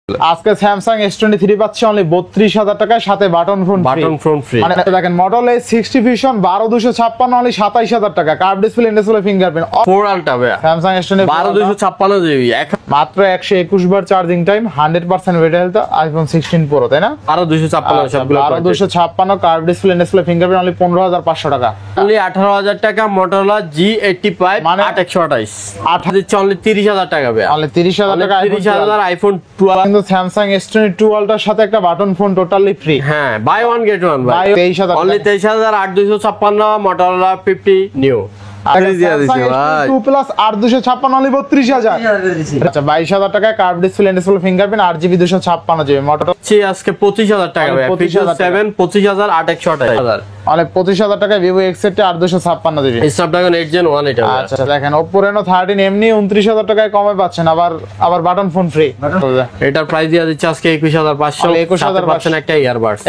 আজকে Samsung S23 পাচ্ছে only 32,000 টাকায়, সাথে বাটন ফোন ফ্রি। মানে দেখেন মডেল A60 ভিশন 12256 অনলি 27,000 টাকা, curve display, in display, fingerprint, 4 ultra ভাই স্যামসাং S23 12256 জিবি মাত্র 121 বার charging time, 100% battery health, iPhone 16 pro, তাই না? 12256 সবগুলো 12256 curve display, in display, fingerprint only 15,500 টাকা। অনলি 18,000 টাকা Motorola G85 মানে 8128 দিচ্ছে অনলি 30,000 টাকা ভাই, অনলি 30,000 টাকা 30,000 আইফোন 12 কিন্তু স্যামসাং S22 আলট্রার সাথে একটা বাটন ফোন টোটালি ফ্রি। হ্যাঁ, বাই ওয়ান গেট ওয়ান ভাই, 23,000 only 23,8256 Motorola 50 new. S22 plus 8256 only 32,000। আচ্ছা 22,000 টাকায় curve display, in display, fingerprint, 8GB 256 GB Motorola আজকে 25,000 টাকা ভাই, 7 25,000 অনলি 25,000 টাকায় Vivo X80 8256 GB Snapdragon 8 Gen 1 এটা। আচ্ছা দেখেন Oppo Reno 13 এমনি 29,000 টাকায় কমে পাচ্ছেন, আবার বাটন ফোন ফ্রি। এটার প্রাইস দিয়া দিচ্ছে আজকে 21,500, 21,500 পাচ্ছেন একটা ইয়ারবাডস।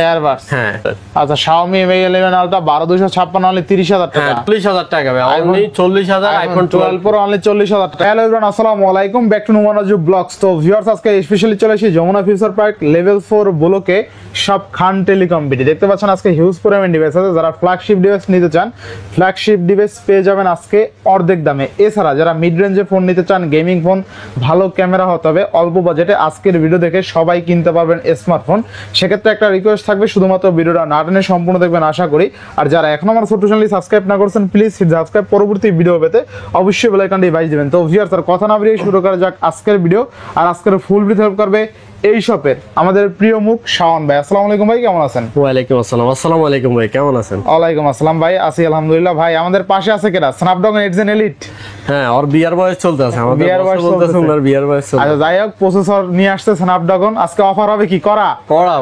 হ্যাঁ আচ্ছা Xiaomi Mi 11 Ultra 12256 অনলি 30,000 টাকা, 40,000 টাকা ভাই, অনলি 40,000 আইফোন 12 Pro অনলি 40,000 টাকা। হ্যালো एवरीवन, আসসালামু আলাইকুম, ব্যাক টু নুমানাজু ব্লগস। তো ভিউয়ার্স, আজকে স্পেশালি চলে এসেছি যমুনা ফিউচার পার্ক লেভেল 4 ব্লকে সব খান টেলিকম বিডি। দেখতে পাচ্ছেন আজকে হিউজ পরিমাণ ডিভাইস আছে। যারা ফ্ল্যাগশিপ ডিভাইস নিতে চান, ফ্ল্যাগশিপ ডিভাইস পেয়ে যাবেন আজকে অর্ধেক দামে। এছাড়া যারা মিড রেঞ্জে ফোন নিতে চান, গেমিং ফোন, ভালো ক্যামেরা হতে হবে, অল্প বাজেটে, আজকের ভিডিও দেখে সবাই কিনতে পারবেন স্মার্টফোন। সেক্ষেত্রে একটা রিকোয়েস্ট থাকবে, শুধুমাত্র ভিডিওটা না টেনে সম্পূর্ণ দেখবেন আশা করি। আর যারা এখন আমার ছোট চ্যানেলটি সাবস্ক্রাইব না করছেন, প্লিজ সাবস্ক্রাইব, পরবর্তী ভিডিও পেতে অবশ্যই বেল আইকনটি বাজিয়ে দিবেন। তো ভিউয়ার্স, আর কথা না বেরিয়ে শুরু করা যাক আজকের ভিডিও। আর আজকের ফুল ভিডিও হেল্প করবে এই শপের আমাদের প্রিয় মুখ শাওন ভাই। আসসালামু আলাইকুম ভাই, কেমন আছেন? ওয়ালাইকুম আসসালাম। আসসালামু আলাইকুম ভাই, কেমন আছেন? ওয়ালাইকুম আসসালাম ভাই, আছি আলহামদুলিল্লাহ। ভাই আমাদের পাশে আছে কেডা? Snapdragon 8 Gen Elite। হ্যাঁ, আর বিয়ার বয়স চলতেছে, আমাদের বিয়ার বয়স বলতেছে ওনার বিয়ার বয়স চলতেছে। আচ্ছা যাই হোক, প্রসেসর নিয়ে আসছে স্ন্যাপড্রাগন। আজকে অফার হবে কি করা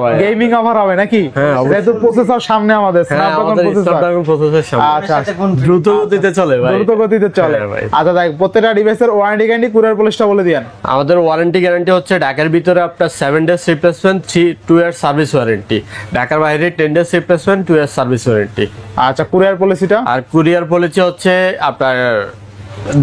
ভাই, গেমিং অফার হবে নাকি? হ্যাঁ, যেহেতু প্রসেসর সামনে আমাদের স্ন্যাপড্রাগন প্রসেসর সামনে। আচ্ছা দ্রুত গতিতে চলে ভাই, দ্রুত গতিতে চলে। আচ্ছা যাই, প্রত্যেকটা ডিভাইসের ওয়ারেন্টি গ্যারান্টি, কুরিয়ার পলিসিটা বলে দিয়েন। আমাদের ওয়ারেন্টি গ্যারান্টি হচ্ছে ঢাকার ভিতরে আপনার 7 days replacement, 2 years service warranty. ঢাকার বাইরে 10 days replacement, 2 years service warranty. আচ্ছা কুরিয়ার পলিসিটা? আর কুরিয়ার পলিসি হচ্ছে আপনার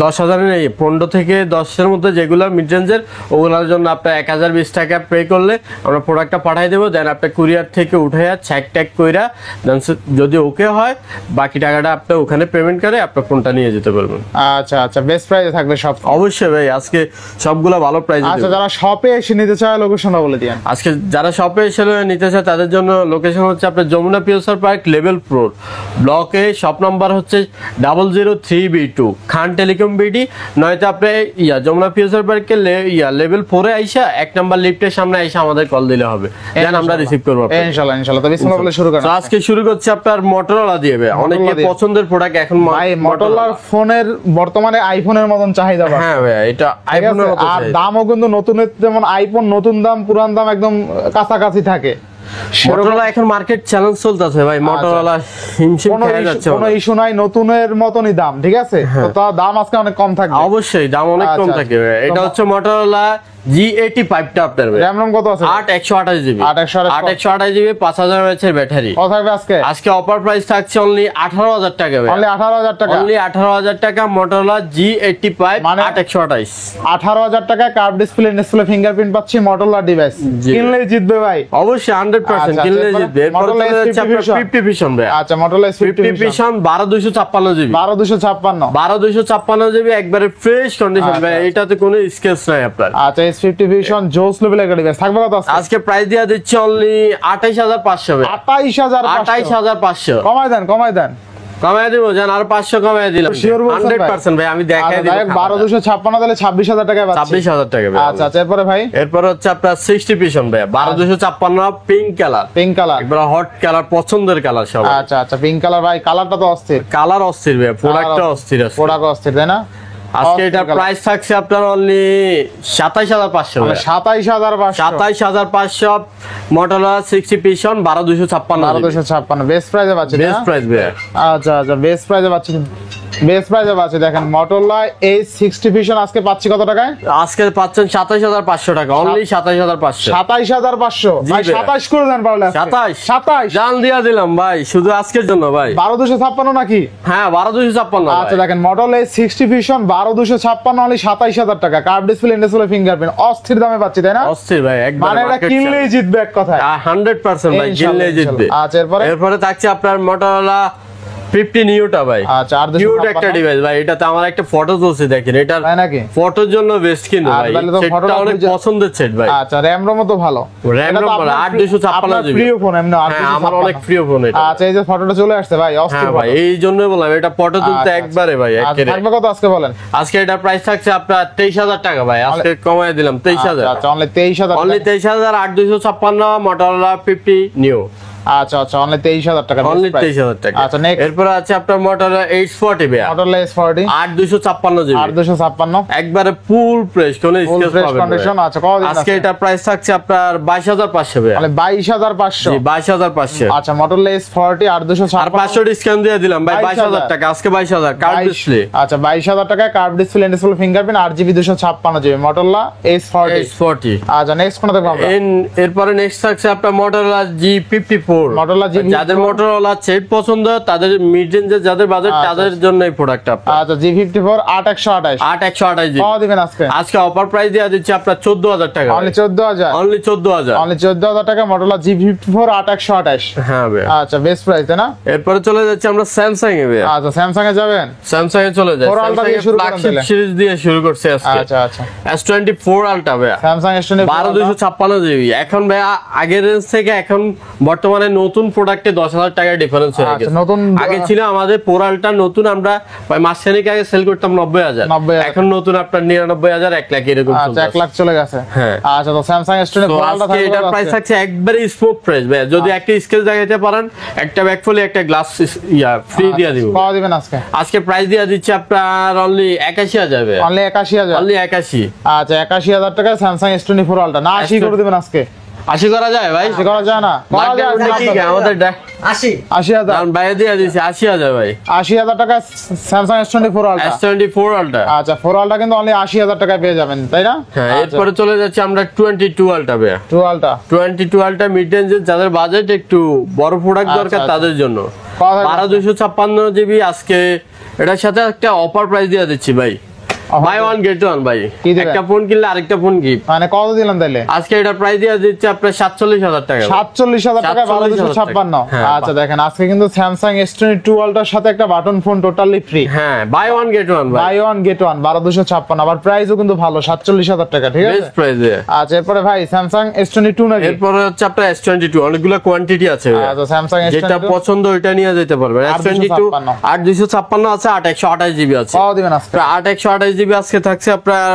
10,000 নেই, 15 থেকে 10-এর মধ্যে যেগুলো মিড রেঞ্জের, ওগুলোর জন্য আপনার 1,020 টাকা পে করলে আমরা প্রোডাক্টটা পাঠিয়ে দেবো। দেন আপনি কুরিয়ার থেকে উঠে চেক ট্যাক কইরা দেন যদি ওকে হয়, বাকি টাকাটা আপনি ওখানে পেমেন্ট করে আপনার ফোনটা নিয়ে যেতে পারবেন। আচ্ছা আচ্ছা, বেস্ট প্রাইসে থাকবে সব? অবশ্যই ভাই, আজকে সবগুলো ভালো প্রাইসে। আচ্ছা যারা শপে এসে নিতে চায়, লোকেশনটা বলে দিয়েন। আজকে যারা শপে এসে নিতে চায় তাদের জন্য লোকেশন হচ্ছে আপনার যমুনা ফিউচার পার্ক লেভেল 4 ব্লকে, শপ নাম্বার হচ্ছে 003B2 খান টেলিকম বিডি। নয়তো আপনি যমুনা ফিউচার পার্কের লেভেল 4 এ আইসা 1 নাম্বার লিফটের সামনে আইসা আমাদের কল দিলে হবে, দেন আমরা রিসিভ করব ইনশাআল্লাহ। ইনশাআল্লাহ, তো বিসমিল্লাহ বলে শুরু করেন। আজকে শুরু করছি আপনার Motorola দিয়ে। অনেকে পছন্দের প্রোডাক্ট এখন ভাই Motorola ফোনের বর্তমানে আইফোনের মতন চাহিদা। হ্যাঁ ভাই, এটা আইফোনের মতো, আর দামও কিন্তু নতুনের, যেমন আইফোন নতুন দাম পুরান দাম একদম কাছাকাছি থাকে। Motorola এখন মার্কেট চ্যালেঞ্জ চলতেছে ভাই, Motorola হিমশিম খেয়ে যাচ্ছে। কোনো ইস্যু নাই, নতুনের মতনই দাম, ঠিক আছে? তো তার দাম আজকে অনেক কম থাকবে। অবশ্যই দাম অনেক কম থাকে। এটা হচ্ছে Motorola G85 টা আপনার RAM ROM কত আছে? 8/128GB 8/128GB 5000 mAh এর ব্যাটারি। কত থাকবে আজকে? আজকে অফার প্রাইস থাকছে অনলি 18,000 টাকা ভাই, অনলি 18,000 টাকা। অনলি 18,000 টাকা Motorola G85 8/128 18,000 টাকায় কার্ভ ডিসপ্লে, ডিসপ্লে, ফিঙ্গারপ্রিন্ট পাচ্ছি Motorola ডিভাইস। কিনলেই জিতবে ভাই, অবশ্যই 100% কিনলে জিতবে। Motorola S50 Vision ভাই। আচ্ছা Motorola S50 Vision 12256GB 12256 GB, একবারে ফ্রেশ কন্ডিশন ভাই, এটাতে কোনো স্ক্র্যাচ নাই আপনার। আচ্ছা S50 Vision জোস লেভেলের গাড়ি ব্যাস থাকবে কত আজকে প্রাইস দিয়া দিচ্ছি অনলি 28,500 ভাই। 28,500 কমাই দেন কমায় দিব, জান আর 500 কমায় দিলাম 100% ভাই, আমি দেখাই দিব। 12256 তাহলে 26,000 টাকায় পাচ্ছি। 26,000 টাকা ভাই। আচ্ছা এরপরে ভাই, এরপর হচ্ছে আপনার 60 Vision ভাই 12256 পিঙ্ক কালার একবার হট কালার, পছন্দের কালার সব। আচ্ছা পিঙ্ক কালার ভাই, কালারটা তো অস্থির, কালার অস্থির ভাই, প্রোডাক্টটা অস্থির আছে, প্রোডাক্ট অস্থির, তাই না? আজকে এটা প্রাইস থাকছে আপনার অনলি 27,500 27,500 Motorola 60 Vision 12256 বেস্ট প্রাইসে পাচ্ছি। বেস্ট প্রাইস ভাই। আচ্ছা বেস্ট প্রাইসে পাচ্ছি। বেস্ট প্রাইসে পাচ্ছি দেখেন Motorola H60 Fusion আজকে পাচ্ছি কত টাকায়? আজকে পাচ্ছেন 27500 টাকা, অনলি 27500। 27500 ভাই, ভাই। 27 করে দেন পারলে। 27 জান দিয়া দিলাম ভাই, শুধু আজকের জন্য ভাই। 12256 নাকি? হ্যাঁ 12256। আচ্ছা দেখেন Motorola H60 Fusion 12256 অনলি 27000 টাকা, কার্ভ ডিসপ্লে, ইনডিসপ্লে, ফিঙ্গারপ্রিন্ট, অস্থির দামে পাচ্ছি তাই না? অস্থির ভাই, একদম মানে এটা কিনলেই জিতবে এক কথায়। 100% ভাই, কিনলেই জিতবে। আচ্ছা এরপরে থাকছে আপনার Motorola 50 নিউটা ভাই। আচ্ছা, আর কিউট একটা ডিভাইস ভাই, এটাতে আমার একটা ফটো তুলছি দেখেন, এটার তাই নাকি? ফটোর জন্য বেস্ট কিন্তু ভাই, তাহলে তো সেটটা ফটোটা অনেক খুঁজে- পছন্দের সেট ভাই। আচ্ছা RAM ROM তো ভালো, RAM এটা তো ROM আপনার 8256 জিবি। প্রিয় ফোন এমনি হ্যাঁ, আমার অনেক প্রিয় ফোন এটা। আচ্ছা এই যে ফটোটা চলে আসছে ভাই, অস্থির হ্যাঁ ভাই, photo। এই জন্যই বললাম এটা ফটো তুলতে আচ্ছা, একবারে ভাই আচ্ছা, একেবারে। থাকবে কত আজকে বলেন? আজকে এটা প্রাইস থাকছে আপনার 23000 টাকা ভাই, আজকে কমায় দিলাম 23000। আচ্ছা অনলি 23000 অনলি 23000 Motorola 50 নিউ। আচ্ছা অনলি 23000 টাকা, অনলি 23000 টাকা। আচ্ছা নেক্সট এরপর আছে আপনার Motorola H40 ভাই, Motorola S40 8256 জিবি, 8256 একবারে ফুল ফ্রেশ, কোনো ফুল স্কেচ ফ্রেশ পাবেন কন্ডিশন। না। আচ্ছা কত দিন আজকে এটা প্রাইস থাকছে আপনার 22500 ভাই। মানে 22500। জি 22500। আচ্ছা Motorola S40 আর 8256 500 ডিসকাউন্ট দিয়ে দিলাম ভাই, 22000 22000 টাকা, আজকে 22000 কার্ড ডিসপ্লে। আচ্ছা 22000 টাকা, curve display, in display, fingerprint, 8GB 256GB Motorola S40। H40। আচ্ছা নেক্সট কোনটা দেখব আমরা? এরপরে নেক্সট থাকছে আপনার Motorola G54। Motorola G54 যাদের Motorola সেট পছন্দ, তাদের মিড রেঞ্জের যাদের বাজেট, তাদের জন্য এই প্রোডাক্ট আপনার। আচ্ছা G54 8128 8128 জিবি। কত দিবেন আজকে? আজকে অফার প্রাইস দেওয়া দিচ্ছে আপনার 14000 টাকা। অনলি 14000। অনলি 14000। অনলি 14000 টাকা Motorola G54 8128। হ্যাঁ ভাই। আচ্ছা বেস্ট প্রাইস তাই না? এরপরে চলে যাচ্ছে আমরা স্যামসাং এ ভাই। আচ্ছা স্যামসাং এ যাবেন? স্যামসাং এ চলে যায়। 4 Ultra দিয়ে শুরু করেন ফ্ল্যাগশিপ তাহলে। সিরিজ দিয়ে শুরু করছে আজকে। আচ্ছা S24 Ultra ভাই, স্যামসাং S24 12256 জিবি। এখন ভাই আগের রেঞ্জ থেকে এখন বর্তমানে নতুন প্রোডাক্টে 10000 টাকা ডিফারেন্স হয়ে আচ্ছা, গেছে। নতুন আগে ছিল আমাদের পোরালটা নতুন, আমরা ভাই মাসখানেক আগে সেল করতাম 90000, 90,000 এখন নতুন আপনার 99000, 1 লাখ এরকম আচ্ছা চলছে। 1 লাখ চলে গেছে। হ্যাঁ। আচ্ছা তো স্যামসাং S24 তো Ultra আজকে থাকবে এটার প্রাইস থাকছে একবারে স্মুথ প্রাইস ভাই, যদি একটা স্কেচ দেখাইতে পারেন, একটা ব্যাকফুলি, একটা গ্লাস ফ্রি দিয়ে দিব। কত দিবেন আজকে? আজকে প্রাইস দিয়ে দিচ্ছে আপনার অনলি 81000 ভাই। অনলি 81000। অনলি 81। আচ্ছা 81000 টাকা স্যামসাং S24 Ultra না 80 করে দিবেন আজকে? 80 করা যায় ভাই? 80 করা যায় না? করা যায় কি আমাদের 80 দাম বাইরে দিয়ে দিচ্ছে 80000 ভাই। 80000 টাকা Samsung S24 Ultra। S24 Ultra। আচ্ছা 4 Ultra কিন্তু অনলি 80000 টাকায় পেয়ে যাবেন তাই না? হ্যাঁ। এরপরে চলে যাচ্ছে আমরা 22 Ultra ভাই। 2 Ultra 22 Ultra মিড রেঞ্জের যাদের বাজেট একটু বড় প্রোডাক্ট দরকার, আচ্ছা। তাদের জন্য কত? 12256 জিবি। আজকে এটার সাথে একটা অফার প্রাইস দিয়ে দিচ্ছি ভাই, বাই ওয়ান গেট ওয়ান ভাই। কি দিবেন? একটা ফোন কিনলে আরেকটা ফোন গিফট। মানে কত দিলাম তাইলে? আজকে এটা প্রাইস দিয়ে দিচ্ছে আপনার 47000 টাকা। 47000 টাকা 12256। হ্যাঁ, আচ্ছা দেখেন আজকে কিন্তু স্যামসাং S22 Ultra সাথে একটা বাটন ফোন টোটালি ফ্রি। হ্যাঁ, বাই ওয়ান গেট ওয়ান ভাই, বাই ওয়ান গেট ওয়ান 12256। আবার প্রাইসও কিন্তু ভালো 47000 টাকা, ঠিক আছে? বেস্ট প্রাইসে। আচ্ছা এরপরে ভাই স্যামসাং S22 নাকি? এরপরে হচ্ছে আপনার S22, অনেকগুলো কোয়ান্টিটি আছে ভাই। আচ্ছা স্যামসাং যেটা S22 পছন্দ ওইটা নিয়ে যেতে পারবেন। S22 8256 আছে, 8128 জিবি আছে। কত দিবেন আজকে? 8128 জিবি আজকে থাকছে আপনার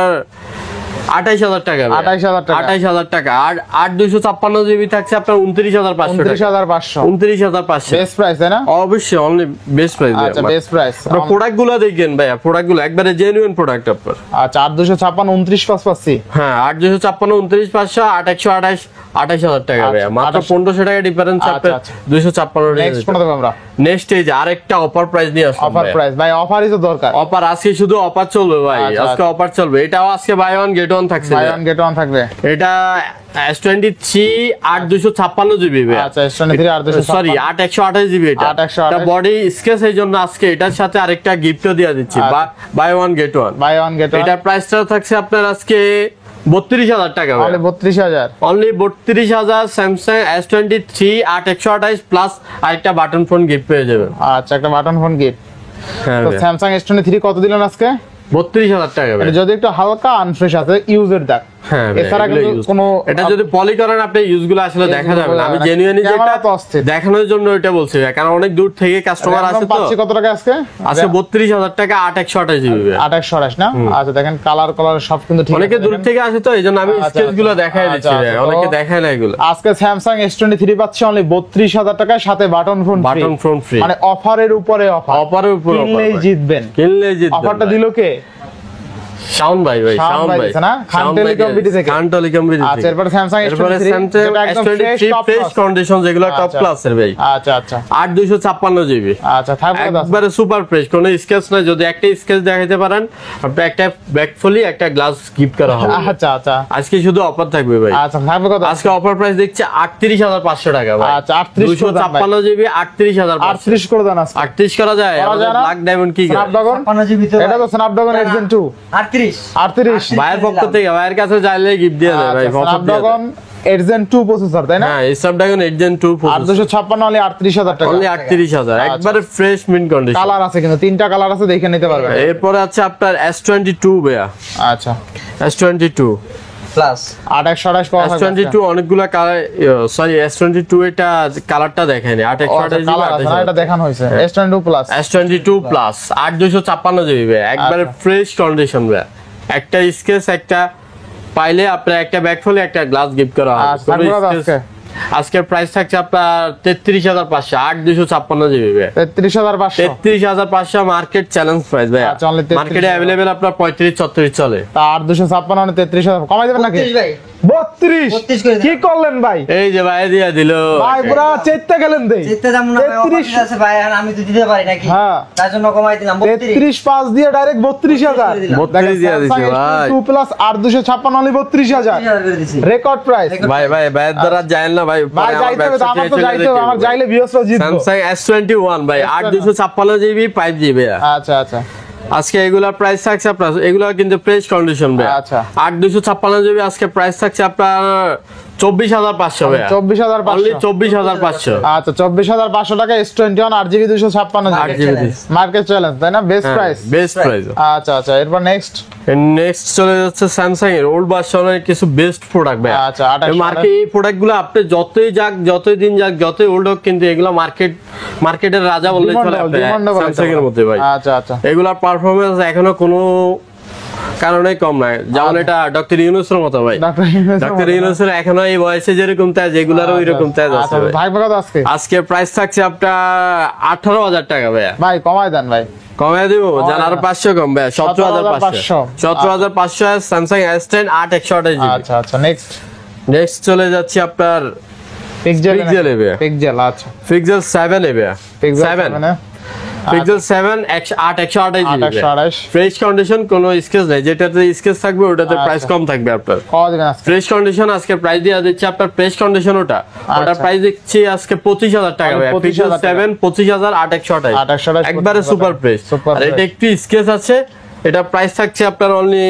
28000 টাকা ভাই। 28000 টাকা। 28000 টাকা। আর 8256 জিবি থাকছে আপনার 29500 টাকা। 29500 29500 বেস্ট প্রাইস তাই না? অবশ্যই অনলি বেস্ট প্রাইস। আচ্ছা বেস্ট প্রাইস। প্রোডাক্ট গুলো দেখেন ভাইয়া, প্রোডাক্ট গুলো একবারে জেনুইন প্রোডাক্ট আপনার। আচ্ছা 8256 29500 পাচ্ছি। হ্যাঁ 8256 29500, 8128 28000 টাকা ভাইয়া, মাত্র 1500 টাকা ডিফারেন্স আপনার। 256 নেক্সট কোন দেব আমরা? নেক্সট এই যে আরেকটা অফার প্রাইস নিয়ে আসলাম অফার প্রাইস ভাই, অফারই তো দরকার। অফার আজকে শুধু অফার চলবে ভাই, আচ্ছা, আজকে অফার চলবে। এটাও আজকে বাই ওয়ান গেট ওয়ান থাকছে। বাই ওয়ান গেট ওয়ান থাকবে। এটা S23 8256 জিবি ভাই। আচ্ছা S23 8256 সরি 8128 জিবি। এটা 8128 এটা বডি স্কেচ, এই জন্য আজকে এটার সাথে আরেকটা গিফটও দিয়ে দিচ্ছি, buy one get one. Buy one get one. এটার প্রাইসটা থাকছে আপনার আজকে 32000 টাকা ভাই। Only 32000। Only 32000 Samsung S23 8128 plus আরেকটা বাটন ফোন গিফট পেয়ে যাবেন। আচ্ছা একটা বাটন ফোন গিফট। হ্যাঁ তো স্যামসাং S23 কত দিলেন আজকে? 32000 টাকা ভাই। এটা যদি একটু হালকা আনফ্রেশ আছে, ইউজের দাগ। হ্যাঁ ভাই, এছাড়া এগুলো কিন্তু use। কোনো এটা যদি পলি করেন আপনি ইউজগুলো আসলে দেখা যাবে না। আমি জেনুইনলি ক্যামেরা যেটা তো অস্থির। দেখানোর জন্য এটা বলছি ভাই, কারণ অনেক দূর থেকে কাস্টমার আসে তো। পাচ্ছি কত টাকা আজকে? আজকে 32000 টাকা 8128 জিবি ভাই। 2828 না? আচ্ছা দেখেন কালার সব কিন্তু ঠিক আছে। অনেকে দূর থেকে আসে তো, এইজন্য আমি আচ্ছা, স্কেচ গুলো দেখাই আচ্ছা, দিচ্ছি ভাই, আচ্ছা, অনেকে তো দেখায় না এগুলো। আজকে স্যামসাং S23 পাচ্ছি অনলি 32000 টাকায়, সাথে button phone free. Button phone free, মানে অফারের উপরে অফার। অফারের উপর কিনলেই জিতবেন। কিনলে জিতবেন। অফারটা দিল কে? শাওন ভাই শাওন ভাই দিছে না খান টেলিকম বিডি থেকে। খান টেলিকম বিডি থেকে। আচ্ছা এরপর স্যামসাং এরপরে S23 স্যামসাং যেটা একদম ফ্রেশ কন্ডিশন যেগুলো টপ ক্লাসের ভাই। আচ্ছা আচ্ছা 8256 জিবি। আচ্ছা থাকবে দাদা একবারে সুপার ফ্রেশ, কোনো স্কেচ নাই। যদি একটা স্কেচ দেখাইতে পারেন আপনি একটা ব্যাকফুলি একটা গ্লাস গিফট করা হবে। আচ্ছা আচ্ছা আজকে শুধু অফার থাকবে ভাই। আচ্ছা থাকবে কত আজকে অফার প্রাইস দেখছি 38500 টাকা ভাই। আচ্ছা 38 জিবি 38500। 38 করে দেন আজকে 38 করা যায়? লাখ ডায়মন্ড কি স্ন্যাপড্রাগন 56 জিবি তো এটা তো স্ন্যাপড্রাগন Gen 2 38 ভাইয়ের পক্ষ থেকে ভাইয়ের কাছে চাইলে গিফট দিয়ে দেয় ভাই। স্ন্যাপড্রাগন Gen 2 প্রসেসর তাই না? হ্যাঁ স্ন্যাপড্রাগন 8 Gen 2 আর 256 হলে 38000 টাকা অনলি 38000 একবারে ফ্রেশ মিন্ট কন্ডিশন। কালার আছে কিন্তু তিনটা কালার আছে দেখে নিতে পারবেন। এরপরে আছে আপনার S22 ভাইয়া। আচ্ছা S22 প্লাস 2828 পাওয়া যাবে S22 অনেকগুলা কালার, সরি S22 এটা কালারটা দেখায়নি। 2828 কালার আছে না, এটা দেখানো হয়েছে S22 plus S22 plus 8256 GB ভাই, একবারে ফ্রেশ কন্ডিশন ভাই। একটা স্কেচ একটা পাইলে আপনার একটা ব্যাগ ফুলে একটা গ্লাস গিফট করা হবে। আচ্ছা আজকে আজকের প্রাইস থাকছে আপনার 33500 8256 জিবি ভাই। 33500 33500 মার্কেট চ্যালেঞ্জ প্রাইস ভাই। আচ্ছা, only 33,000 মার্কেটে अवेलेबल আপনার 35 34 চলে। তার 256 মানে 33000 কমাই দেবেন নাকি? 32 ভাই 32 32 করে দেন। কি করলেন ভাই? এই যে ভাই দিয়া দিল ভাই পুরা চেতে গেলেন দেই। জিততে যাম না ভাই, অফার আছে ভাই, আর আমি তো দিতে পারি নাকি? হ্যাঁ। তার জন্য কমাই দিলাম 32 33 পাঁচ দিয়ে ডাইরেক্ট 32000 32 দিয়া দিছে ভাই। 2 প্লাস আর 256 হলে 32000 করে দিছি। Record price. ভাই ভাইয়ের দ্বারা যায় না ভাই। ভাই যাইতে হবে তো, আমার তো যাইতে হবে, আমার যাইলে ভিউসরা জিতবো। স্যামসাং S21 ভাই 8256 জিবি 5GB ভাই। আচ্ছা আচ্ছা আজকে এগুলা প্রাইস থাকছে আপনার, এগুলা কিন্তু ফ্রেশ কন্ডিশন ভাই। আচ্ছা। 8256 জিবি আজকে প্রাইস থাকছে আপনার 24500 ভাই। 24500 অনলি 24500। আচ্ছা 24500 টাকা S21 8GB 256 8GB market challenge তাই না? Best price. Best price. আচ্ছা আচ্ছা এরপর নেক্সট নেক্সট চলে যাচ্ছে স্যামসাং এর ওল্ড ভার্সনের কিছু বেস্ট প্রোডাক্ট ভাই। আচ্ছা, 28 মার্কেট এই প্রোডাক্টগুলো আপনি যতই যাক যতই দিন যাক যতই ওল্ড হোক কিন্তু এগুলো মার্কেটের রাজা বললে চলে স্যামসাং এর মধ্যে ভাই। আচ্ছা আচ্ছা এগুলার পারফরম্যান্স এখনো কোনো কারণে কম নাই, যেমন এটা ডক্টর ইউনূসের মতো ভাই। ডক্টর ইউনূসের এখনো এই বয়সে যেরকম তেজ এগুলারও ওইরকম তেজ আছে আচ্ছা ভাই। ভাই কত আজকে? আজকে প্রাইস থাকছে আপনার 18000 টাকা ভাই। ভাই কমাই দেন ভাই। কমে দিব জান আরো 500 কম ভাই। 17500 17500 স্যামসাং S10 8128 জিবি। আচ্ছা আচ্ছা নেক্সট নেক্সট চলে যাচ্ছে আপনার পিক্সেল Pixel এবে। পিক্সেল আচ্ছা পিক্সেল 7 এবে। Pixel 7 pixel 7 8128 GB 2828 fresh condition, কোনো স্কেচ নাই। যেটাতে স্কেচ থাকবে ওটাতে প্রাইস কম থাকবে আপনার। কত দিবেন আজকে? ফ্রেশ কন্ডিশন আজকে প্রাইস দিয়ে দিচ্ছে আপনার ফ্রেশ কন্ডিশন ওটা প্রাইস দিচ্ছি আজকে 25000 টাকা ভাই। পিক্সেল 7 25828 একবারে সুপার ফ্রেশ। আর এটা একটু স্কেচ আছে, এটা প্রাইস থাকছে আপনার অনলি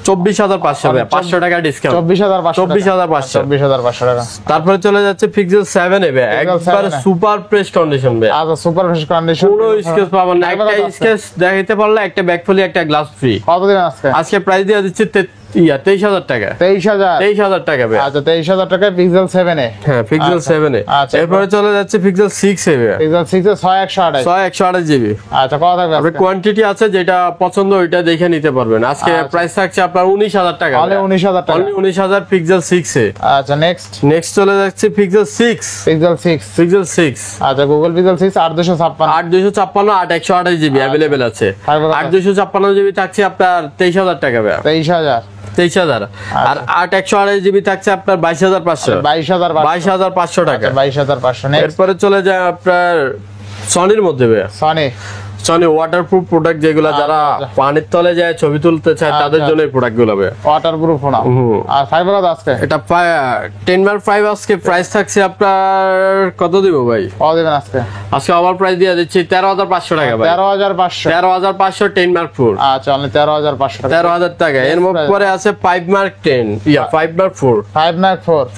24500 ভাই, 500 টাকা ডিসকাউন্ট। 24500 টাকা। তারপরে চলে যাচ্ছে পিক্সেল 7 এ ভাই, একবারে সুপার ফ্রেশ কন্ডিশন ভাই। আচ্ছা সুপার ফ্রেশ কন্ডিশন কোনো স্কেচ পাবেন না, একটা স্কেচ দেখাইতে পারলে একটা ব্যাগ ফুলি একটা গ্লাস ফ্রি। কত দিবেন আজকে? আজকে প্রাইস দিয়ে দিচ্ছি 23000 টাকা। 23000 টাকা ভাই। আচ্ছা 23000 টাকা পিক্সেল 7 এ। হ্যাঁ পিক্সেল 7 এ। আচ্ছা, এরপরে চলে যাচ্ছে পিক্সেল 6 এ ভাই। পিক্সেল 6 এ 6128 128 জিবি। আচ্ছা কত থাকবে আপনার আজকে? কোয়ান্টিটি আছে, যেটা পছন্দ ওইটা দেখে নিতে পারবেন। আজকে প্রাইস থাকছে আপনার 19000 টাকা। অনলি 19000 টাকা। অনলি 19000 পিক্সেল 6 এ। আচ্ছা নেক্সট নেক্সট চলে যাচ্ছে পিক্সেল 6। পিক্সেল 6 পিক্সেল 6 আচ্ছা গুগল পিক্সেল 6 8256 8256 8128 জিবি अवेलेबल আছে। তারপর কত? 8256 জিবি থাকছে আপনার 23000 টাকা ভাই। 23000 23000। আর 8128 জিবি থাকছে আপনার 22500। 22500 টাকা। 22500 নেক্সট এরপরে চলে যায় আপনার সনির মধ্যে ভাই। সনি ওয়াটারপ্রুফ প্রোডাক্ট, যেগুলো যারা পানির তলে যায় ছবি তুলতে চায় তাদের জন্য এই প্রোডাক্টগুলো ভাই। ওয়াটারপ্রুফ না। আর ফাইবার কত আজকে? এটা 10x5 আজকে প্রাইস থাকছে আপনার কত দিব ভাই? কত দিবেন আজকে? আজকে আবার প্রাইস দিয়ে দিচ্ছি 13500 টাকা ভাই। 13500 13500 10x4। আচ্ছা অনলি 13500 টাকা। 13000 টাকা। এর পরে আছে 5x10 5x4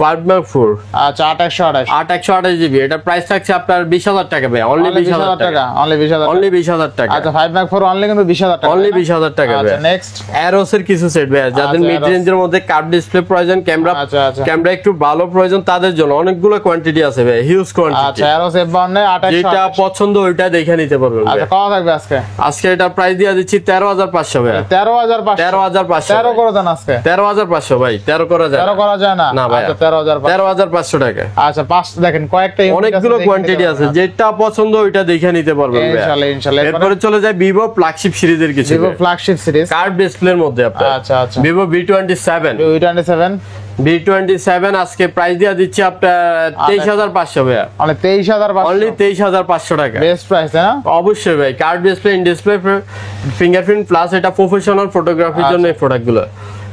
5 Mark 4 আচ্ছা 8128 8128 জিবি। এটা প্রাইস থাকছে আপনার 20000 টাকা ভাই। অনলি 20000 টাকা। অনলি 20000 অনলি 20000 টাকা। আচ্ছা 5 Mark 4 অনলি কিন্তু 20000 টাকা। অনলি 20000 টাকা ভাই। আচ্ছা নেক্সট অ্যারোস এর কিছু সেট ভাই, যাদের আচ্ছা, মিড Aeros। রেঞ্জের মধ্যে কার্ভ ডিসপ্লে প্রয়োজন, ক্যামেরা আচ্ছা। ক্যামেরা একটু ভালো প্রয়োজন, তাদের জন্য অনেকগুলো কোয়ান্টিটি আছে ভাই, হিউজ কোয়ান্টিটি। আচ্ছা এরোস F1 যেটা 2828 পছন্দ ওইটা দেখে নিতে পারবেন ভাই। আচ্ছা কত থাকবে আজকে? আজকে এটা প্রাইস দিয়ে দিচ্ছি 13500 ভাই। 13500 13500 13 করে দেন আজকে। 13500 ভাই। 13 করা যায়? 13 করা যায় না। না ভাই। আচ্ছা 13500 13500 টাকা। আচ্ছা পাঁচ দেখেন কয়েকটা unit অনেকগুলো আছে, কোয়ান্টিটি দেখে আছে, নিতে যেটা পছন্দ ওইটা দেখে নিতে পারবেন ভাই। ইনশাআল্লাহ ইনশাআল্লাহ। এরপরে চলে যায় ভিভো ফ্ল্যাগশিপ সিরিজের কিছু ভিভো ফ্ল্যাগশিপ সিরিজ। কার্ভ ডিসপ্লের মধ্যে আপনার আচ্ছা আচ্ছা। ভিভো V27 V27 আজকে প্রাইস দিয়ে দিচ্ছি আপনার 23500 ভাইয়া, মানে 23500, অনলি 23500 টাকা। বেস্ট প্রাইস তাই না? অবশ্যই ভাই, curve display, in display, fingerprint plus এটা প্রফেশনাল ফটোগ্রাফির জন্য এই প্রোডাক্টগুলো।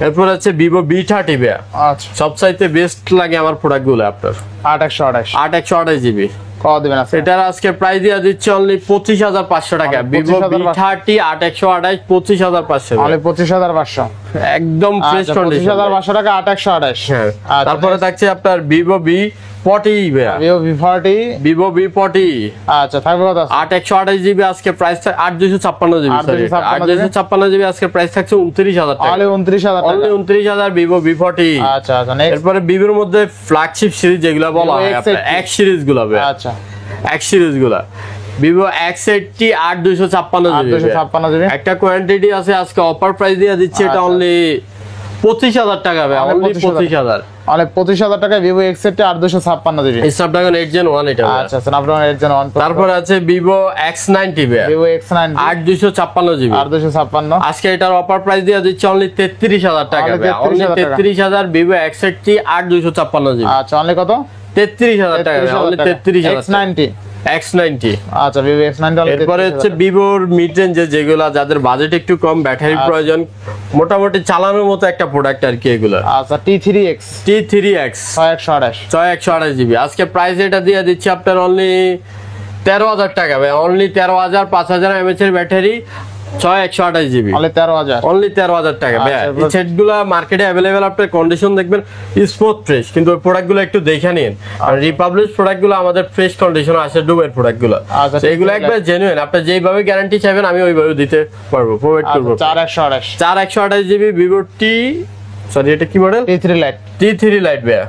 এরপর আছে ভিভো V30 ভাইয়া, আচ্ছা সবচাইতে বেস্ট লাগে আমার প্রোডাক্টগুলো আপনার 8128 8128 জিবি। কত দিবেন আজকে? এটার আজকে প্রাইস দিয়ে দিচ্ছে অনলি 25500 টাকা। ভিভো V30 8128 25500 অনলি 25500, একদম ফ্রেশ কন্ডিশন। 25500 টাকা 8128। হ্যাঁ, আচ্ছা, তারপরে থাকছে আপনার ভিভো V40 ভাইয়া, ভিভো V40। ভিভো V40 আচ্ছা থাকবে কত আছে? 8128 জিবি আজকে প্রাইস 8256 জিবি, সরি 8256 জিবি আজকে প্রাইস থাকছে 29000 টাকা, অনলি 29000 টাকা, অনলি 29000 ভিভো V40। আচ্ছা আচ্ছা নেক্সট। এরপরে ভিভোর মধ্যে ফ্ল্যাগশিপ সিরিজ যেগুলো বলা হয় Vivo আপনার X80 X সিরিজ গুলো ভাইয়া, আচ্ছা X সিরিজ গুলা ভিভো X80 8256 জিবি, 8256 জিবি। একটা কোয়ান্টিটি আছে আজকে অফার প্রাইস দিয়ে দিচ্ছে, এটা আচ্ছা। অনলি 25000 টাকা ভাই, Only অনলি 25000 25000। অনলি 25000 টাকা Vivo X80 8256 GB. Snapdragon 8 Gen 1 এটা ভাইয়া। আচ্ছা স্ন্যাপড্রাগন 8 Gen 1 তারপর আছে ভিভো X90 ভাইয়া, ভিভো X90 8256 জিবি। 8256। আজকে এটার অফার প্রাইস দিয়ে দিচ্ছে অনলি 33000 টাকা Only ভাইয়া, অনলি 33000 টাকা। 33000 ভিভো X80 8256 জিবি। আচ্ছা অনলি কত? 33000 টাকা ভাইয়া, অনলি 33000 X90। X90। আচ্ছা ভিভো X90 অনলি এরপরে হচ্ছে ভিভোর মিড রেঞ্জে যেগুলো যাদের বাজেট একটু কম, ব্যাটারি প্রয়োজন, মোটামুটি চালানোর মতো একটা প্রোডাক্ট আর কি এগুলো। আচ্ছা T3X T3X 6128 6128 জিবি। আজকে প্রাইস এটা দিয়ে দিচ্ছি আপনার অনলি 13000 টাকা ভাই, অনলি 13000 5000 mAh এর ব্যাটারি 6128 জিবি, অনলি 13000। অনলি 13000 টাকা ভাই। আচ্ছা, এই সেটগুলো মার্কেটে अवेलेबल, আপনার কন্ডিশন দেখবেন স্মুথ ফ্রেশ, কিন্তু ওই প্রোডাক্টগুলো একটু দেখে নিন। আর রিপাবলিশ প্রোডাক্টগুলো আমাদের ফ্রেশ কন্ডিশনে আসে, ডুবের প্রোডাক্টগুলো, আচ্ছা, এইগুলো একবার জেনুইন। আপনি যেইভাবে গ্যারান্টি চাইবেন আমি ওইভাবে দিতে পারবো, প্রোভাইড করব। 4128 4128 জিবি ভিভো সরি এটা কি model? T3 Lite T3 light ভাই,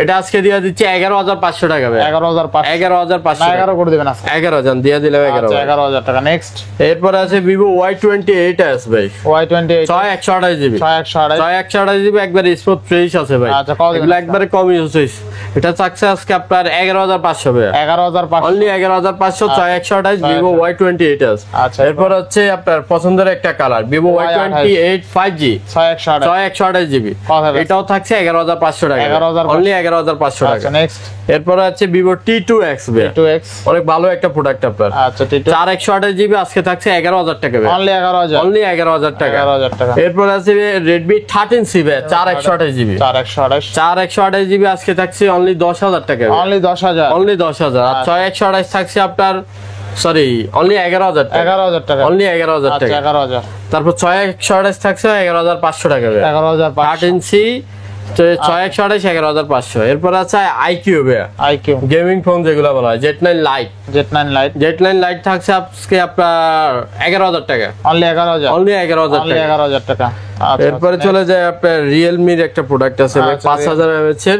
এটা আজকে দিয়ে দিচ্ছি 11500 টাকা ভাই, 11500 11500 না 11 করে দিবেন আজকে। 11000 দিয়ে দিলাম 11। আচ্ছা 11000 টাকা। নেক্সট এরপর আছে ভিভো Y28s ভাই, Y28 6128 জিবি, 6128 6128 জিবি, একবার স্মুথ ফ্রেশ আছে ভাই। আচ্ছা, কত দিবেন? এগুলো একবারে কম ইউজ হইছে। এটা থাকছে আজকে আপনার 11500 ভাই, 11500 অনলি 11500 6128 ভিভো Y28s। আচ্ছা, এরপর হচ্ছে আপনার পছন্দের একটা colour Vivo Y28 5G 6128 6128 GB, কত হবে? এটাও থাকছে 11500 টাকা, 11500 অনলি 11500 আচ্ছা টাকা। নেক্সট এরপর আছে ভিভো T2X ভাই, T2X অনেক ভালো একটা প্রোডাক্ট আপনার, আচ্ছা T2 4128 জিবি, আজকে থাকছে 11000 টাকা ভাই, অনলি 11000 অনলি 11000 টাকা। 11000 টাকা। এরপর আছে রেডমি 13C ভাই, 4128 জিবি, 4128 4128 জিবি, আজকে থাকছে অনলি 10000 টাকা, অনলি 10000 অনলি 10000। আর 6128 থাকছে আপনার সরি অনলি 11000 টাকা, 11000 টাকা অনলি 11000 আচ্ছা টাকা। 11000 তারপর 6128 থাকছে 11500 টাকা ভাই, 11500 13C 6128 11500। এরপর আছে আইকিউ ভাই, IQ গেমিং ফোন যেগুলো বলা হয়, Z9 light, Z9 Lite Z9 light থাকছে আজকে আপনার 11000 টাকা, অনলি 11000 অনলি 11000 অনলি টাকা। 11000 টাকা। আচ্ছা এরপরে চলে যায় আপনার রিয়েলমির একটা প্রোডাক্ট আছে ভাই, আচ্ছা, 5000 mAh এর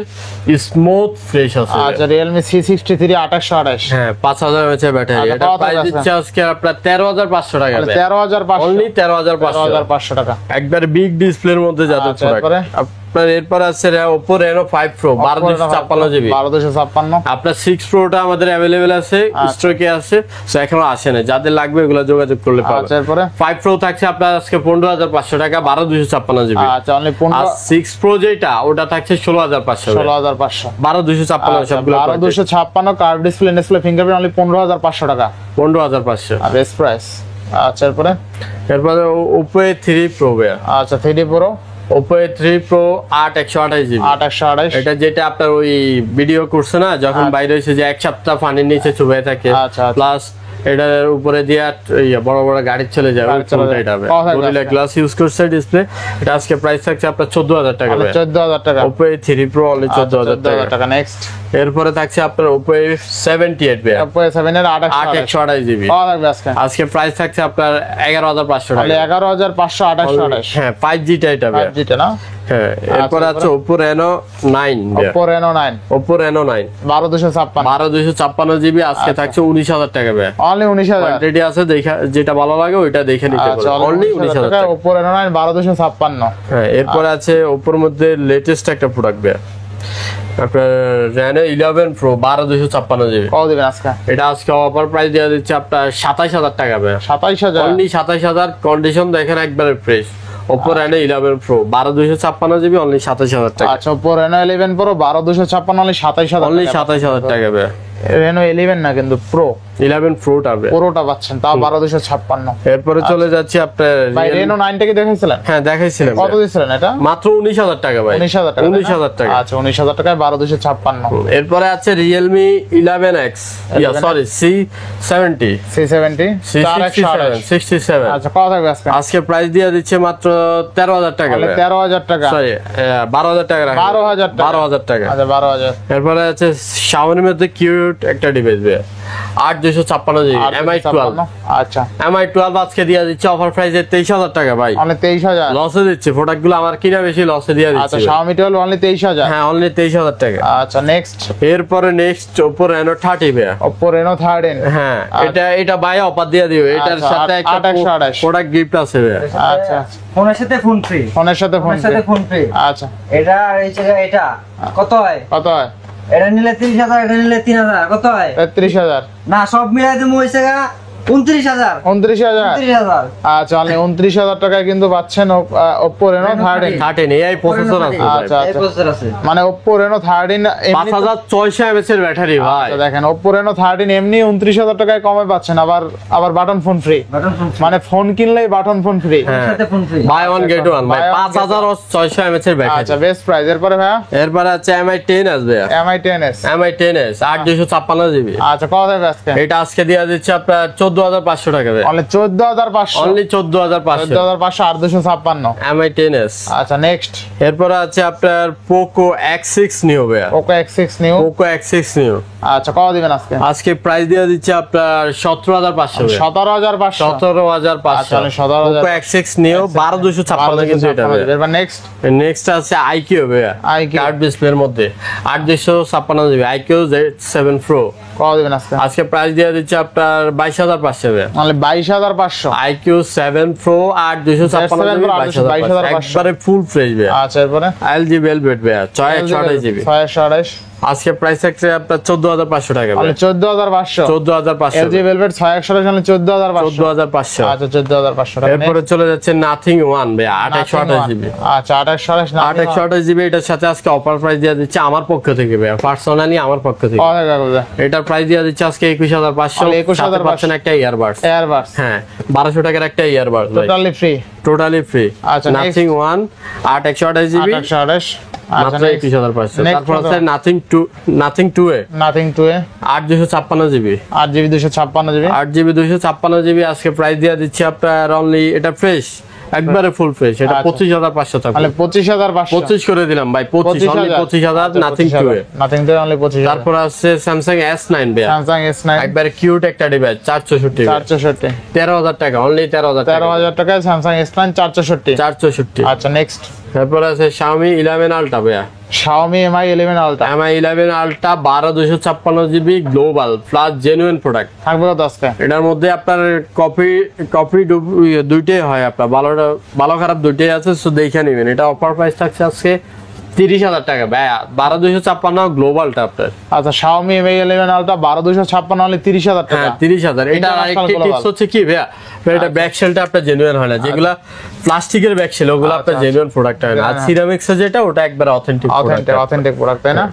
স্মুথ ফ্রেশ আছে ভাই। আচ্ছা Realme C63 2828 হ্যাঁ 5000 mAh এর ব্যাটারি, আচ্ছা, এটা কত প্রাইস আছে? দিচ্ছে আজকে আপনার 13500 টাকা ভাই, 13500 অনলি 13500, 13500 টাকা। একবার বিগ ডিসপ্লের মধ্যে যাদের আচ্ছা, প্রোডাক্ট। এরপরে? আপনার এরপর আছে Oppo Reno 5 Pro 12256 জিবি, 12256 আপনার 6 Proটা আমাদের अवेलेबल আছে, স্টকে আছে, সো এখনো আসে না, যাদের লাগবে এগুলো যোগাযোগ করলে পাবেন। আচ্ছা এরপরে 5 Pro থাকছে আপনার আজকে 15500 টাকা, 12256 জিবি। আচ্ছা অনলি আর 6 Pro যেটা ওটা থাকছে 16500, 16500 12256 সবগুলো 12256 কার্ভ ডিসপ্লে ফিঙ্গারপ্রিন্ট অনলি 15500 টাকা 15500। আর বেস্ট প্রাইস। আচ্ছা এরপরে এরপরে Oppo A3 Pro ভাইয়া, আচ্ছা 3D Pro Oppo A3 Pro 8128 GB, 8128 এটা যেটা আপনার ওই ভিডিও করছে না যখন বাইরে হয়েছে যে এক সপ্তাহ পানির নিচে চুবে থাকে, আচ্ছা, আচ্ছা। প্লাস এটার উপরে দিয়ে বড় বড় গাড়ি চলে যাবে, গাড়ি চলে যাবে। এটা হবে কত থাকবে গরিলা আজকে? গ্লাস ইউজ করছে ডিসপ্লে। এটা আজকে প্রাইস থাকছে আপনার 14000 টাকা ভাই, 14000 টাকা। Oppo A3 Pro অনলি 14000 14000 টাকা। টাকা। নেক্সট এরপরে থাকছে আপনার Oppo A78 ভাই, Oppo A7 এর 8128 জিবি, কত থাকবে আজকে? আজকে প্রাইস থাকছে আপনার 11500 অনলি টাকা, 11528 হ্যাঁ 5G টা এটা ভাই। 5G টা না? হ্যাঁ এরপর আচ্ছা, আছে Oppo Reno 9 ভাই, Oppo Reno 9 Oppo Reno 9 12256 12256 GB, আজকে থাকছে 19000 টাকা ভাই। অনলি 19000 কোয়ান্টিটি আছে, দেখা যেটা ভালো লাগে ওইটা দেখে নিতে আচ্ছা পারবেন, অনলি 19000 টাকা। Oppo Reno 9 12256 হ্যাঁ এরপর আছে Oppoর মধ্যে লেটেস্ট একটা প্রোডাক্ট ভাই, আপনার Reno 11 Pro 12256 জিবি। কত দিবেন আজকে? এটা আজকে অফার প্রাইস দেওয়া দিচ্ছে আপনার 27000 টাকা ভাই। 27000 অনলি 27000, কন্ডিশন দেখেন একবারে fresh. Oppo Reno 11 Pro 12256 GB only 27000 টাকা। আচ্ছা Oppo Reno 11 Pro 12256 only 27000 only 27000 টাকা ভাই। Reno 11 না কিন্তু Pro 11 Pro টা ভাই। পুরোটা পাচ্ছেন তাও 12256। এরপরে চলে যাচ্ছে আপনার ভাই Reno 9 টা কি দেখাইছিলেন? হ্যাঁ দেখাইছিলাম কত দিছিলেন এটা? মাত্র 19000 টাকা ভাই। 19000 টাকা 19000 টাকা। আচ্ছা 19000 টাকায় 12256। এরপরে আছে Realme 11X sorry C70 C70 67। আচ্ছা কত থাকবে আজকে? আজকে প্রাইস দিয়ে দিচ্ছে মাত্র 13000 টাকা তাহলে ভাই। 13000 টাকা সরি 12000 টাকা রাখেন। 12000 টাকা 12000 টাকা। আচ্ছা 12000 এরপরে আছে Xiaomi মধ্যে কিউট একটা ডিভাইস ভাই 8256 জিবি Mi 12। আচ্ছা Mi 12 আজকে দিয়ে দিচ্ছে অফার প্রাইসে 23000 টাকা ভাই। অনলি 23000। লসে দিচ্ছে, প্রোডাক্টগুলো আমার কিনা বেশি লসে দিয়ে আচ্ছা দিচ্ছে। Xiaomi 12 only 23000। হ্যাঁ অনলি 23000 টাকা। আচ্ছা নেক্সট এরপরে নেক্সট Oppo Reno 30 ভাই। Oppo Reno 13। হ্যাঁ এটা বাই অফার দিয়ে দিও। এটার আচ্ছা, সাথে একটা 2828 প্রোডাক্ট গিফট আছে ভাই। আচ্ছা ফোনের সাথে ফোন ফ্রি। ফোনের সাথে ফোন ফোন ফ্রি। আচ্ছা এটা আর এই জায়গা এটা কত হয়? কত হয়? এটা নিলে 30000, এটা নিলে 3000, কত হয়? 33000 না সব মিলাই দেবো ওই জায়গা 29000। 29000 29000। আচ্ছা অনলি 29000 টাকায় কিন্তু পাচ্ছেন Oppo Reno 13। 13 AI প্রসেসর আছে ভাই। আচ্ছা এই প্রসেসর আছে। মানে Oppo Reno 13 এমনি 5600 mAh এর ব্যাটারি ভাই। আচ্ছা দেখেন Oppo Reno 13 এমনি 29000 টাকায় কমে পাচ্ছেন, আবার button phone free. Button phone free. মানে ফোন কিনলেই বাটন ফোন ফ্রি। হ্যাঁ। সাথে phone free. Buy one get one ভাই। Buy one, get 5600 mAh এর ব্যাটারি। আচ্ছা বেস্ট প্রাইস। এরপরে ভাইয়া এরপরে আছে Mi 10s ভাই। Mi 10s। Mi 10s 8256 GB. আচ্ছা কত থাকবে আজকে? এটা আজকে দিয়ে দিচ্ছে আপনার 14500 টাকা ভাই। অনলি 14500। অনলি 14500 14500 আর 256। Mi 10s। আচ্ছা নেক্সট এরপরে আছে আপনার Poco X6 Neo ভাই। Poco X6 Neo। Poco X6 Neo আচ্ছা কত দিবেন আজকে? আজকে প্রাইস দিয়ে দিচ্ছে আপনার 17500 ভাই। 17500। 17500। আচ্ছা, 17000 Poco X6 Neo 12256 কিন্তু এটা ভাই। এরপর নেক্সট নেক্সট আছে IQ ভাই। IQ কার্ড ডিসপ্লের মধ্যে 8256 জিবি IQ Z7 Pro। কত দিবেন আজকে? আজকে প্রাইস দিয়ে দিচ্ছে আপনার 22500 ভাই। অনলি 22500। IQ 7 Pro 8256 জিবি 22500 একবারে ফুল ফ্রেশ ভাই। আচ্ছা এরপরে LG Velvet ভাই 628 জিবি। 628। আজকে প্রাইস থাকছে আপনার 14500 টাকা ভাই। অনলি 14500। 14500। LG Velvet 628 only 14500। 14500। আচ্ছা 14500 টাকা। এরপরে চলে যাচ্ছে Nothing One ভাই 2828 জিবি। আচ্ছা 2828 না 2828 জিবি এটার সাথে আজকে অফার প্রাইস দিয়ে দিচ্ছে আমার পক্ষ থেকে ভাই, পার্সোনালি আমার পক্ষ থেকে। কত টাকা করবে? এটার প্রাইস দিয়ে দিচ্ছে আজকে 21500। 21500 পাচ্ছেন একটা ইয়ারবাডস। এয়ারবাডস হ্যাঁ 1200 টাকার একটা ইয়ারবাডস ভাই, টোটালি ফ্রি। Totally free. আচ্ছা, নাথিং ওয়ান 8128 জিবি 2828। আচ্ছা মাত্র 21500। Next তারপর কত? আছে nothing to A nothing to A 8256 GB. 8GB 256 GB. 8GB 256 GB আজকে প্রাইস দিয়ে দিচ্ছি আপনার অনলি, এটা ফ্রেশ একবারে ফুল ফ্রেশ, এটা আচ্ছা। 25500 টাকা। তাহলে 25500। 25 করে দিলাম ভাই, 25 only 25000 nothing to A. Nothing to A only 25000। তারপর আছে স্যামসাং S9 ভাই, স্যামসাং S9 একবারে কিউট একটা ডিভাইস 464 464। 13000 টাকা, অনলি 13000 টাকা। 13000 টাকায় স্যামসাং S9 464। 464। আচ্ছা নেক্সট তারপর আছে Xiaomi 11 Ultra ভাই, Xiaomi Mi 11 Ultra Mi 11 Ultra 12256 GB global plus genuine product. থাকবে কত আজকে? এটার মধ্যে আপনার কপি দুইটাই হয়, আপনার ভালো খারাপ দুইটাই আছে, সো দেখে নেবেন। এটা অফার প্রাইস থাকছে আজকে 30000 টাকা ভাই, 12256 গ্লোবালটা আপনার। আচ্ছা Xiaomi Mi 11 Ultra 12256 অনলি 30000 টাকা। হ্যাঁ 30000। এটা আরেকটা টিপস হচ্ছে কি ভাইয়া, এটা ব্যাক শেলটা আপনার জেনুইন হয় না, যেগুলা প্লাস্টিকের ব্যাক শেল ওগুলো আপনার জেনুইন প্রোডাক্ট হয় না, আর সিরামিক্স যেটা ওটা একবার অথেন্টিক প্রোডাক্ট তাই না?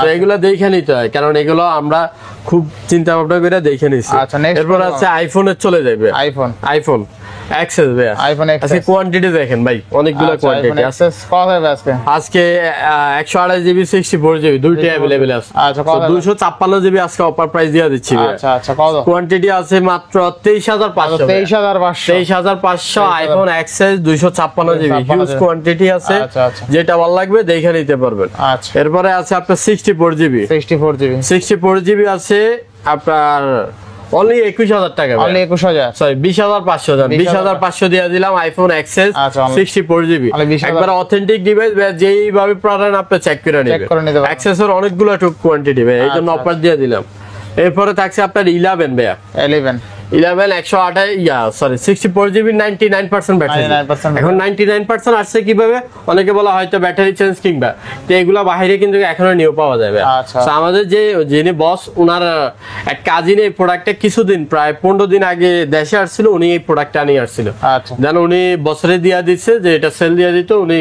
তো এগুলো দেখে নিতে হয়, কারণ এগুলো আমরা খুব চিন্তা ভাবনা করে দেখে নিছি। আচ্ছা, next এরপর কোন? আছে আইফোনের চলে যাবে, আইফোন এক্সএস ভাইয়া। iPhone XS। আজকে কোয়ান্টিটি দেখেন ভাই, অনেকগুলো কোয়ান্টিটি আছে। কত হবে আজকে? আজকে 128 জিবি 64 জিবি দুইটাই अवेलेबल আছে। আচ্ছা, কত হবে? 256 জিবি আজকে অফার প্রাইস দিয়ে দিচ্ছি ভাই। আচ্ছা কত? কোয়ান্টিটি আছে মাত্র 23500। 23500। 23500 iPhone XS 256 GB, huge quantity আছে। আচ্ছা, আচ্ছা। যেটা ভালো লাগবে দেখে নিতে পারবেন। আচ্ছা এরপরে আছে আপনার 64 জিবি। 64 জিবি 64 জিবি আছে আপনার অনলি 21000 টাকা, অনলি 21000। সরি 20500 জান, 20500 দিয়ে দিলাম আইফোন এক্সএস আচ্ছা, 64 জিবি, তাহলে 20000 একবার অথেন্টিক ডিভাইস, যেইভাবে পারেন আপনি চেক করে চেক করে নিতে নেবেন। পারবেন। এক্সেসের অনেকগুলো টুক কোয়ান্টিটি ভাই, এই জন্য আচ্ছা, অফার দিয়ে দিলাম। এরপরে থাকছে আপনার 11 ভাইয়া, 11 64 জিবি 99% ব্যাটারি 99% এখন 99% আসছে কিভাবে অনেকে বলা হয়তো ব্যাটারি চেঞ্জ কিংবা তো এগুলা বাইরে কিন্তু এখনো নিউ পাওয়া যাবে আচ্ছা। তো আমাদের যে যিনি বস ওনার এক কাজিন এই প্রোডাক্টটা কিছুদিন প্রায় 15 দিন আগে দেশে আসছিল উনি এই প্রোডাক্টটা নিয়ে আসছিল আচ্ছা দেন উনি বছরে দিয়া দিচ্ছে যে এটা সেল দিয়া দিত উনি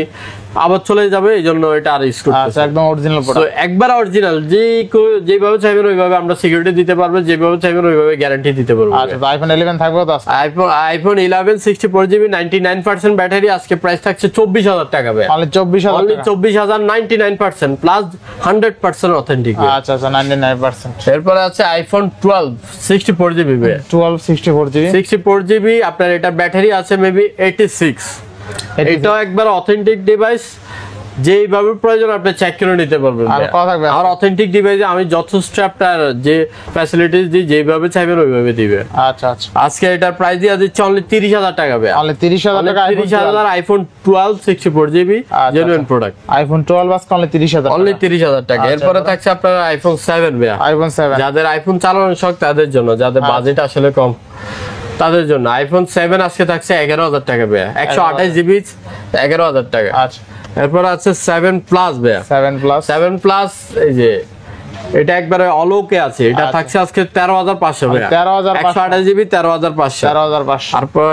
আবার চলে যাবে এই জন্য এটা আর ইউজ করতে আচ্ছা একদম অরিজিনাল তো প্রোডাক্ট একবার অরিজিনাল যেভাবে চাইবেন ওইভাবে আমরা সিকিউরিটি দিতে পারবো যেভাবে চাইবেন ওইভাবে গ্যারান্টি দিতে পারবো আচ্ছা তো আইফোন 11 থাকবে তো আজকে? আইফোন 11 64 জিবি 99% ব্যাটারি আজকে প্রাইস থাকছে 24000 টাকা ভাই অনলি 24000 অনলি টাকা 24000 99% প্লাস 100% অথেন্টিক আচ্ছা আচ্ছা 99% এরপরে আছে আইফোন 12 64 জিবি 12 64 জিবি 64 জিবি আপনার এটা ব্যাটারি আছে মেবি 86 এটাও একবার অথেন্টিক ডিভাইস যেইভাবে প্রয়োজন আপনি চেক করে নিতে পারবেন আর কথা থাকবে আর অথেন্টিক ডিভাইসে আমি যথেষ্ট আপনার যে ফ্যাসিলিটিস দিই যেভাবে চাইবেন ওইভাবে দিবে আচ্ছা আচ্ছা আজকে এটার প্রাইস দিয়ে দিচ্ছে অনলি 30000 টাকা ভাই অনলি 30000 টাকা 30000 iPhone 12 64 GB genuine product iPhone 12 আজকে অনলি 30000 অনলি 30000 টাকা এরপরে থাকছে আপনার আইফোন 7 ভাই আইফোন 7 যাদের আইফোন চালানোর শখ তাদের জন্য যাদের বাজেট আসলে কম তাদের জন্য আইফোন 7 আজকে থাকছে 11000 টাকা ভাই 128 জিবি 11000 টাকা আচ্ছা এরপর আছে 7 প্লাস ভাই 7 প্লাস 7 প্লাস এই যে এটা একবারে অলোকে আছে এটা থাকছে আজকে 13500 ভাই 13500 128 জিবি 13500 13500 তারপর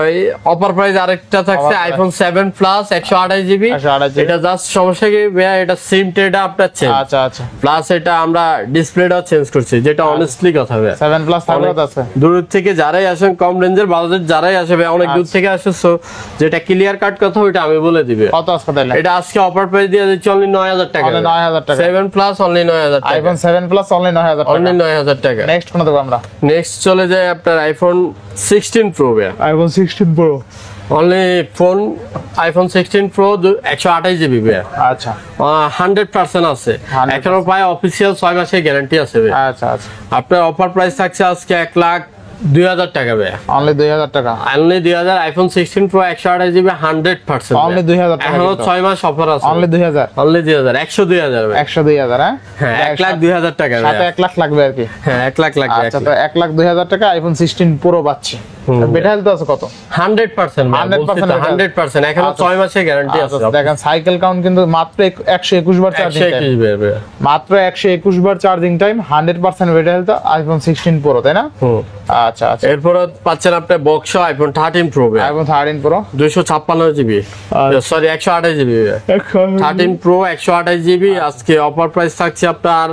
অফার প্রাইস আরেকটা থাকছে আইফোন 7 প্লাস 128 জিবি 128 এটা জাস্ট সমস্যা কি ভাই এটা সিম টেটা আপনার চেঞ্জ আচ্ছা আচ্ছা প্লাস এটা আমরা ডিসপ্লেটা চেঞ্জ করছি যেটা অনেস্টলি কথা ভাই 7 প্লাস থাকবে তো আছে দূর থেকে যারাই আসেন কম রেঞ্জের বাজারের যারাই আসবে অনেক দূর থেকে আসে সো যেটা ক্লিয়ার কাট কথা ওইটা আমি বলে দিবে কত আজকে তাইলে এটা আজকে অফার প্রাইস দিয়ে দিচ্ছি অনলি 9000 টাকা অনলি 9000 টাকা 7 প্লাস অনলি 9000 টাকা আইফোন 7 প্লাস অনলি 9000 টাকা অনলি 9000 টাকা নেক্সট কোন দেব আমরা নেক্সট চলে যায় আপনার আইফোন 16 প্রো ভাই iPhone 16 pro only phone iPhone 16 pro 128 GB ভাই আচ্ছা 100% আছে 100% এখনো প্রায় অফিসিয়াল 6 মাসের গ্যারান্টি আছে ভাই আচ্ছা আচ্ছা আপনার অফার প্রাইস থাকছে আজকে 1,02,000 টাকা ভাই অনলি 2000 টাকা only 2000 iPhone 16 pro 128 GB 100% only 2000 টাকা এখনো 6 মাস অফার আছে অনলি 2000 অনলি 2000 102,000 ভাই 102,000 হ্যাঁ 1,02,000 টাকা ভাই সাথে 1 লাখ লাগবে আর কি হ্যাঁ 1 লাখ লাগবে আচ্ছা তো 1,02,000 টাকা আইফোন 16 প্রো পাচ্ছি বেটা হেলথ আছে কত 100% 100% এখনো 6 মাসের গ্যারান্টি আছে দেখেন সাইকেল কাউন্ট কিন্তু মাত্র 121 বার চার্জিং টাইম 121 ভাই মাত্র 121 বার চার্জিং টাইম 100% বেটা হেলথ আইফোন 16 প্রো তাই না আচ্ছা আচ্ছা এরপর পাচ্ছেন আপনি box iPhone 13 pro iPhone 13 pro 256 GB sorry 128 GB 13 pro 128 GB আজকে অফার প্রাইস থাকছে আপনার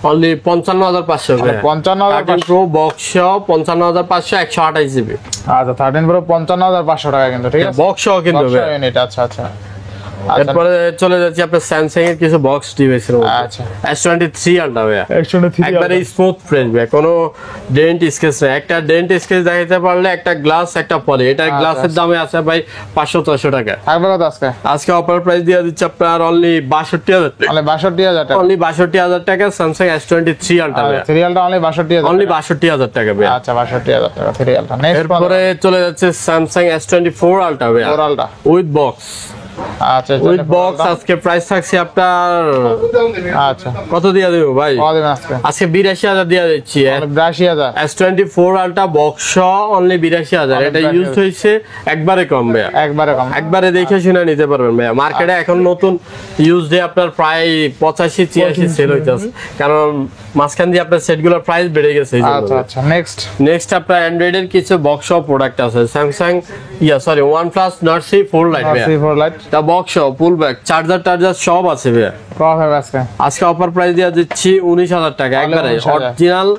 অনলি 55,500 ভাই 55,500 প্রো বক্স 55,500 128 জিবি আচ্ছা 13 প্রো 55,500 টাকা কিন্তু ঠিক আছে বক্স কিন্তু ভাই এটা আচ্ছা আচ্ছা এরপরে চলে যাচ্ছি আপনার স্যামসাং এর কিছু বক্স ডিভাইসের মধ্যে আচ্ছা S23 আলট্রা ভাই S23 একবারে স্মুথ ফ্রেশ ভাই কোনো ডেন্ট স্কেচ নেই একটা ডেন্ট স্কেচ দেখাতে পারলে একটা গ্লাস একটা পরে এটা গ্লাসের দামে আছে ভাই 500-600 টাকা থাকবে কত আজকে আজকে অফার প্রাইস দিয়ে দিচ্ছে আপনার অনলি 62,000 টাকা অনলি 62,000 টাকা অনলি 62,000 টাকা স্যামসাং S23 আলট্রা ভাই সিরিয়ালটা অনলি 62,000 অনলি 62,000 টাকা ভাই আচ্ছা 62,000 টাকা সিরিয়ালটা নেক্সট এরপরে চলে যাচ্ছে স্যামসাং S24 আলট্রা ভাই ওরালটা উইথ বক্স আচ্ছা উইথ বক্স আজকে প্রাইস থাকছে আপনার আচ্ছা কত দিয়ে দেবো ভাই কত দিন আজকে আজকে 82,000 দিয়ে দিচ্ছি 82,000 S24 আলট্রা বক্স অনলি 82,000 এটা ইউজ হয়েছে একবারে কম ভাই একবারে কম একবারে দেখে শুনে নিতে পারবেন ভাই মার্কেটে এখন নতুন ইউজ দিয়ে আপনার প্রায় 85-86 সেল হইতাছে কারণ মাঝখান দিয়ে আপনার সেটগুলোর প্রাইস বেড়ে গেছে আচ্ছা আচ্ছা নেক্সট আপনার অ্যান্ড্রয়েড এর কিছু বক্স প্রোডাক্ট আছে Samsung OnePlus Nord C4 Lite ভাই C4 Lite তা বক্স ফুল ব্যাক চার্জার সব আছে ভাই কত হবে আজকে আজকে অফার প্রাইস দিয়ে দিচ্ছি 19,000 টাকা একবারে 19,000 অরিজিনাল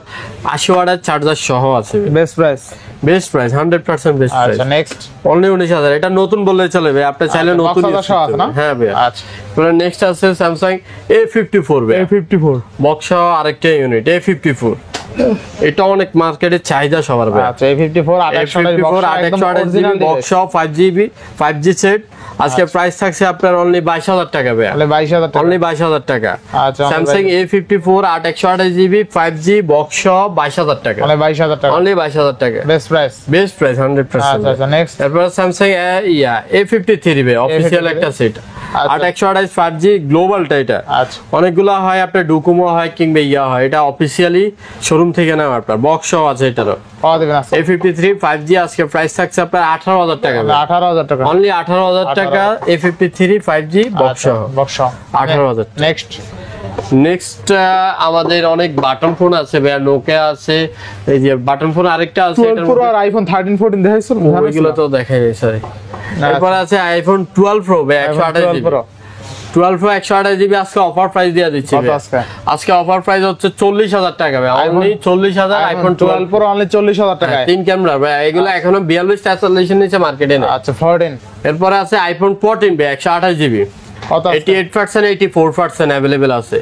80 ওয়াটের চার্জার সহ আছে best price best price 100% best price আচ্ছা নেক্সট অনলি 19,000 এটা নতুন বললে চলে ভাই আপনি চাইলে আচ্ছা, নতুন box use সহ আছে করতে না? পারেন। হ্যাঁ ভাই আচ্ছা তারপরে নেক্সট আছে স্যামসাং A54 ভাই A54 বক্স সহ আরেকটা ইউনিট A54 এটা অনেক মার্কেটে চাহিদা সবার ভাই আচ্ছা A54 অরিজিনাল বক্স সহ 5GB 5G সেট আজকে প্রাইস থাকছে আপনার অনলি 22,000 টাকা ভাই তাহলে 22,000 টাকা অনলি 22,000 টাকা আচ্ছা Samsung A54 128GB 5G box সহ 22,000 টাকা তাহলে 22,000 টাকা অনলি 22,000 টাকা বেস্ট প্রাইস বেস্ট প্রাইস 100% আচ্ছা আচ্ছা নেক্সট তারপর স্যামসাং A53 ভাই অফিশিয়াল একটা সেট আচ্ছা। 8128 5G গ্লোবালটা এটা। আচ্ছা। অনেকগুলো হয় আপনার ডোকোমো হয় কিংবা ইয়া হয়, এটা অফিসিয়ালি শোরুম থেকে নেওয়া আপনার বক্স আছে এটারও। পাওয়া দেবেন আজকে A53 5G আজকে প্রাইস থাকছে আপনার 18000 টাকা, 18,000 টাকা অনলি 18000 টাকা A53 5G বক্স সহ। বক্স 18,000। নেক্সট নেক্সট আমাদের অনেক বাটন ফোন আছে ভাইয়া, নোকিয়া আছে, এই যে বাটন ফোন আরেকটা আছে 12 প্রো আর আইফোন 13 14 দেখাইছো ওইগুলো তো দেখাই নাই সরি। এরপর আছে আইফোন 12 প্রো ভাই 128 প্রো 12 প্রো 128 জিবি আজকে অফার প্রাইস দিয়ে দিচ্ছি কত ভাই। আজকে? আজকে অফার প্রাইস হচ্ছে 40000 টাকা ভাই, অনলি 40000 আইফোন 12 প্রো অনলি 40,000 টাকা। তিন ক্যামেরা ভাই, এগুলো এখনো 42 স্যাচুরেশন নিচে মার্কেটে নেই। আচ্ছা 14 এরপর আছে আইফোন 14 ভাই 128 জিবি, কত আছে? 88% 84% अवेलेबल আছে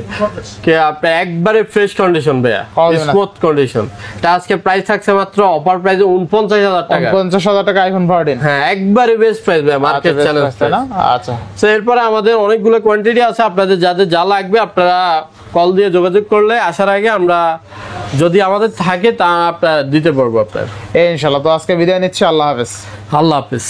কে আপনি একবারে ফ্রেশ কন্ডিশন ভাইয়া, পাওয়া যাবে না। Smooth condition. তা আজকে প্রাইস থাকছে মাত্র অফার প্রাইসে 49000 টাকা। 50,000 টাকা আইফোন 14। হ্যাঁ একবারে বেস্ট প্রাইস ভাই, মার্কেট চ্যালেঞ্জ না আচ্ছা সো এরপরে আমাদের অনেকগুলো কোয়ান্টিটি আছে, আপনাদের যাদের যা লাগবে আপনারা কল দিয়ে যোগাযোগ করলে আসার আগে আমরা যদি আমাদের থাকে তা আপনারা দিতে পারবো আপনার। ইনশাআল্লাহ। তো আজকে বিদায় নিচ্ছি, আল্লাহ হাফেজ। আল্লাহ হাফেজ।